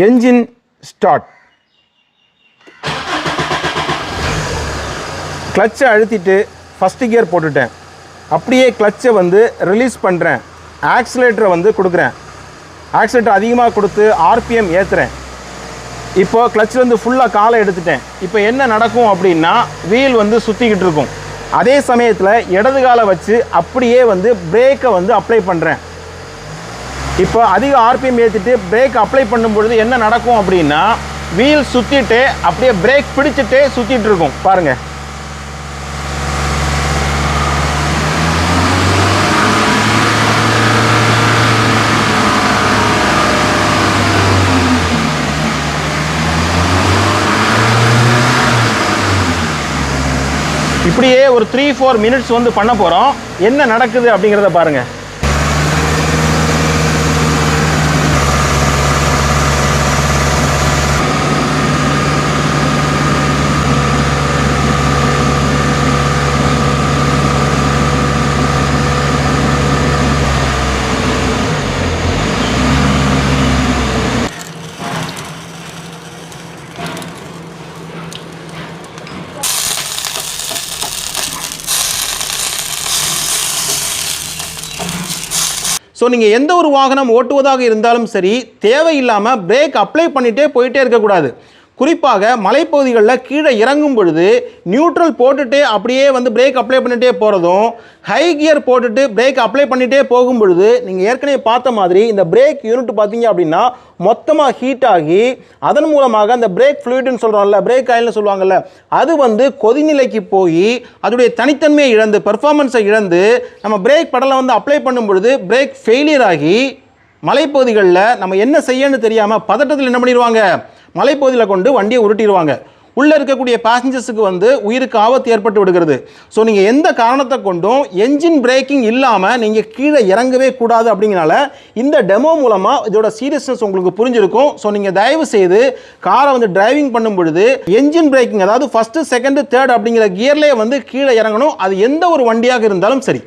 Engine start. கிளச்சை அழுத்திட்டு first gear போட்டுட்டேன். அப்படியே கிளச்சை வந்து ரிலீஸ் பண்ணுறேன். ஆக்சிலேட்டரை வந்து கொடுக்குறேன். ஆக்சிலேட்டர் அதிகமாக கொடுத்து ஆர்பிஎம் ஏற்றுறேன். இப்போ கிளச்சில் வந்து ஃபுல்லாக காலை எடுத்துட்டேன். இப்போ என்ன நடக்கும் அப்படின்னா வீல் வந்து சுற்றிக்கிட்டு இருக்கும். அதே சமயத்தில் இடது காலை வச்சு அப்படியே வந்து பிரேக்கை வந்து அப்ளை பண்ணுறேன். இப்போ அதிக ஆர்பிஎம் ஏற்றிட்டு பிரேக் அப்ளை பண்ணும்பொழுது என்ன நடக்கும் அப்படின்னா வீல் சுற்றிட்டு அப்படியே பிரேக் பிடிச்சிட்டே சுற்றிட்டு இருக்கும். பாருங்கள், இப்படியே ஒரு 3-4 மினிட்ஸ் வந்து பண்ண போகிறோம். என்ன நடக்குது அப்படிங்கிறத பாருங்கள். ஸோ நீங்கள் எந்த ஒரு வாகனம் ஓட்டுவதாக இருந்தாலும் சரி, தேவையில்லாமல் பிரேக் அப்ளை பண்ணிகிட்டே போயிட்டே இருக்கக்கூடாது. குறிப்பாக மலைப்பகுதிகளில் கீழே இறங்கும் பொழுது நியூட்ரல் போட்டுகிட்டே அப்படியே வந்து பிரேக் அப்ளை பண்ணிகிட்டே போகிறதும், ஹை கியர் போட்டுட்டு பிரேக் அப்ளை பண்ணிகிட்டே போகும் பொழுது நீங்கள் ஏற்கனவே பார்த்த மாதிரி இந்த பிரேக் யூனிட் பார்த்தீங்க அப்படின்னா மொத்தமாக ஹீட் ஆகி அதன் மூலமாக அந்த பிரேக் ஃப்ளூயிட்னு சொல்கிறோம்ல, பிரேக் ஆயில்னு சொல்லுவாங்கள்ல, அது வந்து கொதிநிலைக்கு போய் அதோடைய தனித்தன்மையை இழந்து பெர்ஃபார்மன்ஸை இழந்து நம்ம பிரேக் பெடலை வந்து அப்ளை பண்ணும் பொழுது பிரேக் ஃபெயிலியர் ஆகி மலைப்பகுதிகளில் நம்ம என்ன செய்யணும்னு தெரியாமல் பதட்டத்தில் என்ன பண்ணிடுவாங்க, மலைப்பகுதியில் கொண்டு வண்டியை உருட்டிடுவாங்க. உள்ளே இருக்கக்கூடிய பேசஞ்சர்ஸுக்கு வந்து உயிருக்கு ஆபத்து ஏற்பட்டு விடுகிறது. ஸோ நீங்கள் எந்த காரணத்தை கொண்டும் என்ஜின் பிரேக்கிங் இல்லாமல் நீங்கள் கீழே இறங்கவே கூடாது. அப்படிங்கிறனால இந்த டெமோ மூலமாக இதோட சீரியஸ்னஸ் உங்களுக்கு புரிஞ்சிருக்கும். ஸோ நீங்கள் தயவு செய்து காரை வந்து டிரைவிங் பண்ணும் பொழுது என்ஜின் பிரேக்கிங், அதாவது ஃபஸ்ட்டு செகண்டு தேர்ட் அப்படிங்கிற கியர்லேயே வந்து கீழே இறங்கணும். அது எந்த ஒரு வண்டியாக இருந்தாலும் சரி.